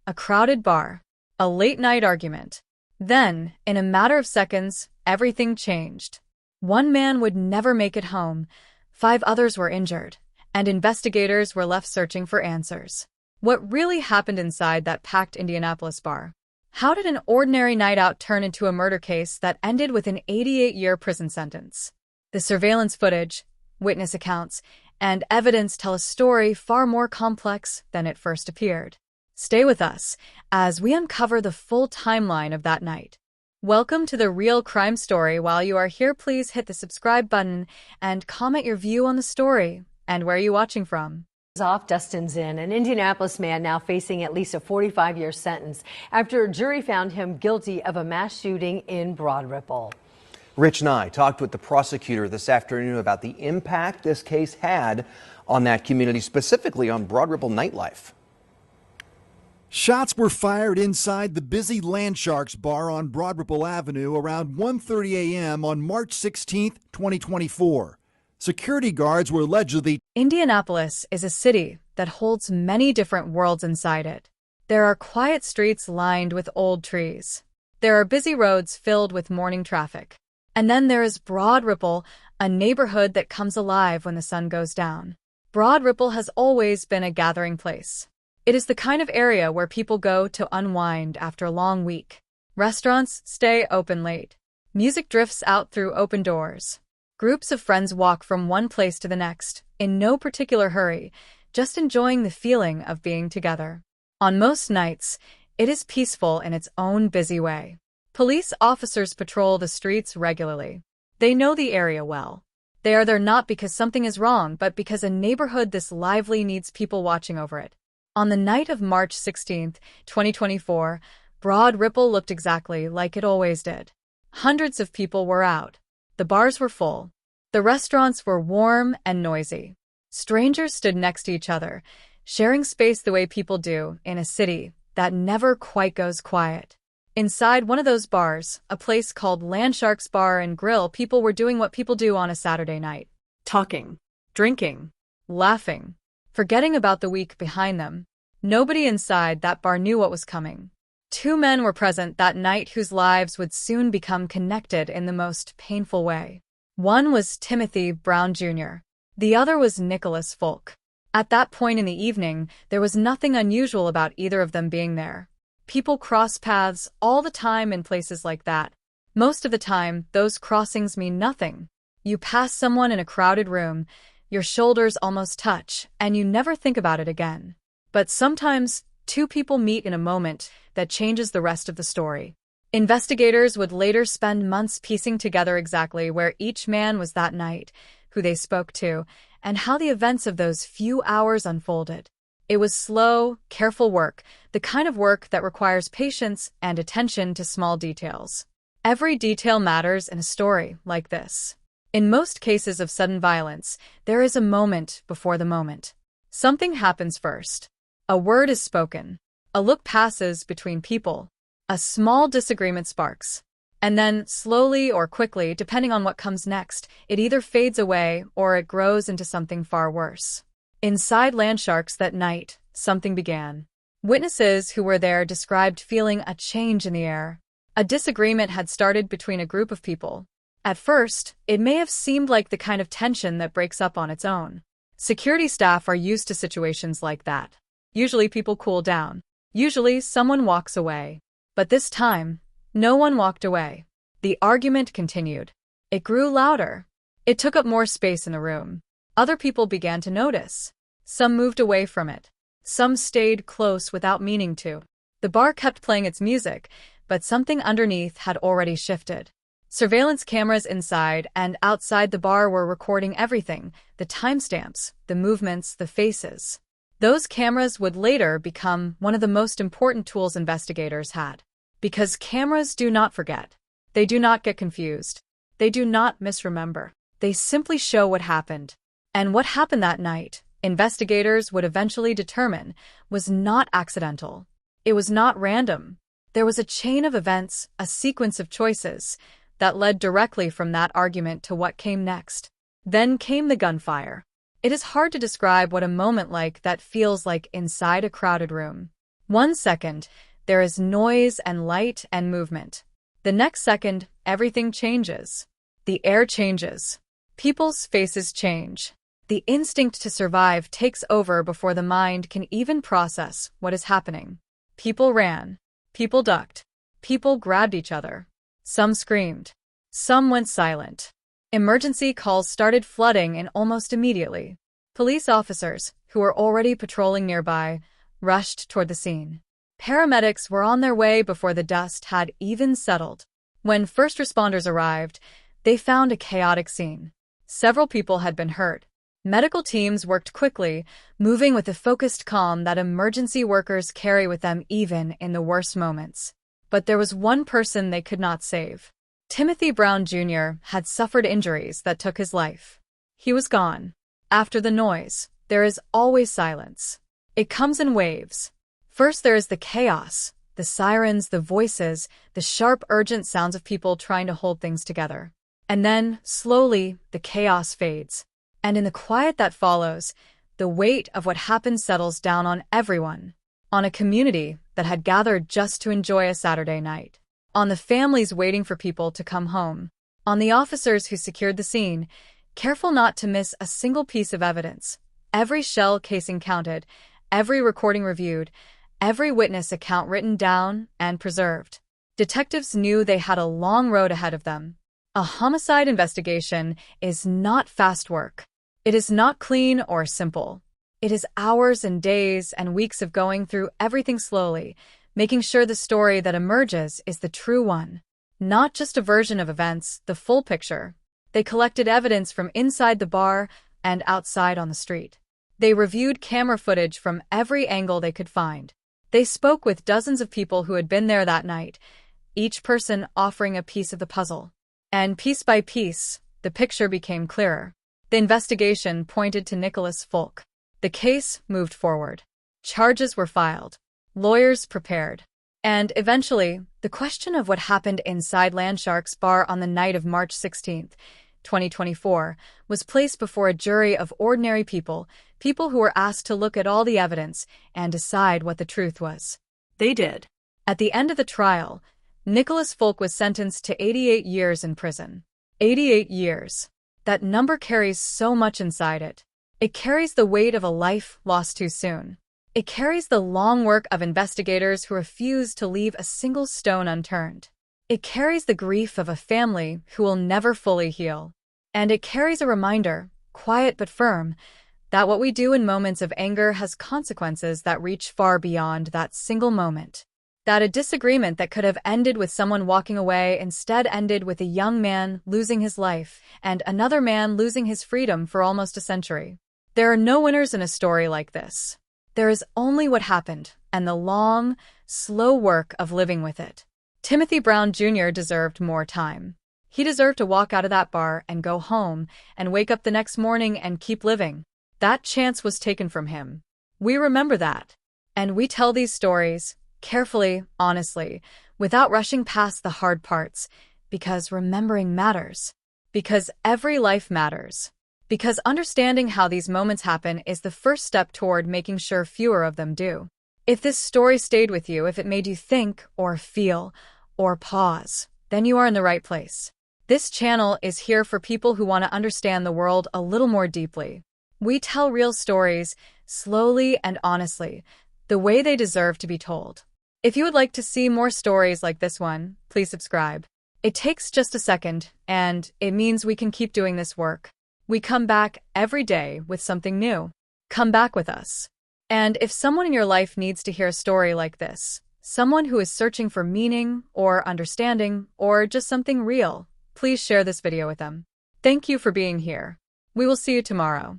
a crowded bar, a late-night argument. Then, in a matter of seconds, everything changed. One man would never make it home, 5 others were injured, and investigators were left searching for answers. What really happened inside that packed Indianapolis bar? How did an ordinary night out turn into a murder case that ended with an 88-year prison sentence? The surveillance footage, witness accounts, and evidence tell a story far more complex than it first appeared. Stay with us as we uncover the full timeline of that night. Welcome to the Real Crime Story. While you are here, please hit the subscribe button and comment your view on the story and where you're watching from. Off, Dustin's in. An Indianapolis man now facing at least a 45-year sentence after a jury found him guilty of a mass shooting in Broad Ripple. Rich Nye talked with the prosecutor this afternoon about the impact this case had on that community, specifically on Broad Ripple nightlife. Shots were fired inside the busy Landsharks bar on Broad Ripple Avenue around 1:30 a.m. on March 16, 2024. Security guards were allegedly... Indianapolis is a city that holds many different worlds inside it. There are quiet streets lined with old trees. There are busy roads filled with morning traffic. And then there is Broad Ripple, a neighborhood that comes alive when the sun goes down. Broad Ripple has always been a gathering place. It is the kind of area where people go to unwind after a long week. Restaurants stay open late. Music drifts out through open doors. Groups of friends walk from one place to the next, in no particular hurry, just enjoying the feeling of being together. On most nights, it is peaceful in its own busy way. Police officers patrol the streets regularly. They know the area well. They are there not because something is wrong, but because a neighborhood this lively needs people watching over it. On the night of March 16, 2024, Broad Ripple looked exactly like it always did. Hundreds of people were out. The bars were full. The restaurants were warm and noisy. Strangers stood next to each other, sharing space the way people do in a city that never quite goes quiet. Inside one of those bars, a place called Landsharks Bar and Grill, people were doing what people do on a Saturday night. Talking, drinking, laughing, forgetting about the week behind them. Nobody inside that bar knew what was coming. 2 men were present that night whose lives would soon become connected in the most painful way. One was Timothy Brown Jr. The other was Nicholas Folk. At that point in the evening, there was nothing unusual about either of them being there. People cross paths all the time in places like that. Most of the time, those crossings mean nothing. You pass someone in a crowded room, your shoulders almost touch, and you never think about it again. But sometimes, 2 people meet in a moment that changes the rest of the story. Investigators would later spend months piecing together exactly where each man was that night, who they spoke to, and how the events of those few hours unfolded. It was slow, careful work, the kind of work that requires patience and attention to small details. Every detail matters in a story like this. In most cases of sudden violence, there is a moment before the moment. Something happens first. A word is spoken. A look passes between people. A small disagreement sparks. And then, slowly or quickly, depending on what comes next, it either fades away or it grows into something far worse. Inside Landsharks that night, something began. Witnesses who were there described feeling a change in the air. A disagreement had started between a group of people. At first, it may have seemed like the kind of tension that breaks up on its own. Security staff are used to situations like that. Usually people cool down. Usually someone walks away. But this time, no one walked away. The argument continued. It grew louder. It took up more space in the room. Other people began to notice. Some moved away from it. Some stayed close without meaning to. The bar kept playing its music, but something underneath had already shifted. Surveillance cameras inside and outside the bar were recording everything, the timestamps, the movements, the faces. Those cameras would later become one of the most important tools investigators had. Because cameras do not forget. They do not get confused. They do not misremember. They simply show what happened. And what happened that night, investigators would eventually determine, was not accidental. It was not random. There was a chain of events, a sequence of choices, that led directly from that argument to what came next. Then came the gunfire. It is hard to describe what a moment like that feels like inside a crowded room. 1 second, there is noise and light and movement. The next second, everything changes. The air changes. People's faces change. The instinct to survive takes over before the mind can even process what is happening. People ran. People ducked. People grabbed each other. Some screamed. Some went silent. Emergency calls started flooding in almost immediately. Police officers, who were already patrolling nearby, rushed toward the scene. Paramedics were on their way before the dust had even settled. When first responders arrived, they found a chaotic scene. Several people had been hurt. Medical teams worked quickly, moving with the focused calm that emergency workers carry with them even in the worst moments. But there was one person they could not save. Timothy Brown Jr. had suffered injuries that took his life. He was gone. After the noise, there is always silence. It comes in waves. First there is the chaos, the sirens, the voices, the sharp, urgent sounds of people trying to hold things together. And then, slowly, the chaos fades. And in the quiet that follows, the weight of what happened settles down on everyone. On a community that had gathered just to enjoy a Saturday night. On the families waiting for people to come home. On the officers who secured the scene, careful not to miss a single piece of evidence. Every shell casing counted, every recording reviewed, every witness account written down and preserved. Detectives knew they had a long road ahead of them. A homicide investigation is not fast work. It is not clean or simple. It is hours and days and weeks of going through everything slowly, making sure the story that emerges is the true one. Not just a version of events, the full picture. They collected evidence from inside the bar and outside on the street. They reviewed camera footage from every angle they could find. They spoke with dozens of people who had been there that night, each person offering a piece of the puzzle. And piece by piece, the picture became clearer. The investigation pointed to Nicholas Folk. The case moved forward. Charges were filed. Lawyers prepared. And eventually, the question of what happened inside Landshark's bar on the night of March 16, 2024, was placed before a jury of ordinary people, people who were asked to look at all the evidence and decide what the truth was. They did. At the end of the trial, Nicholas Folk was sentenced to 88 years in prison. 88 years. That number carries so much inside it. It carries the weight of a life lost too soon. It carries the long work of investigators who refused to leave a single stone unturned. It carries the grief of a family who will never fully heal. And it carries a reminder, quiet but firm, that what we do in moments of anger has consequences that reach far beyond that single moment. That a disagreement that could have ended with someone walking away instead ended with a young man losing his life and another man losing his freedom for almost a century. There are no winners in a story like this. There is only what happened and the long, slow work of living with it. Timothy Brown Jr. deserved more time. He deserved to walk out of that bar and go home and wake up the next morning and keep living. That chance was taken from him. We remember that. And we tell these stories, carefully, honestly, without rushing past the hard parts, because remembering matters. Because every life matters. Because understanding how these moments happen is the first step toward making sure fewer of them do. If this story stayed with you, if it made you think or feel or pause, then you are in the right place. This channel is here for people who want to understand the world a little more deeply. We tell real stories, slowly and honestly, the way they deserve to be told. If you would like to see more stories like this one, please subscribe. It takes just a second, and it means we can keep doing this work. We come back every day with something new. Come back with us. And if someone in your life needs to hear a story like this, someone who is searching for meaning or understanding or just something real, please share this video with them. Thank you for being here. We will see you tomorrow.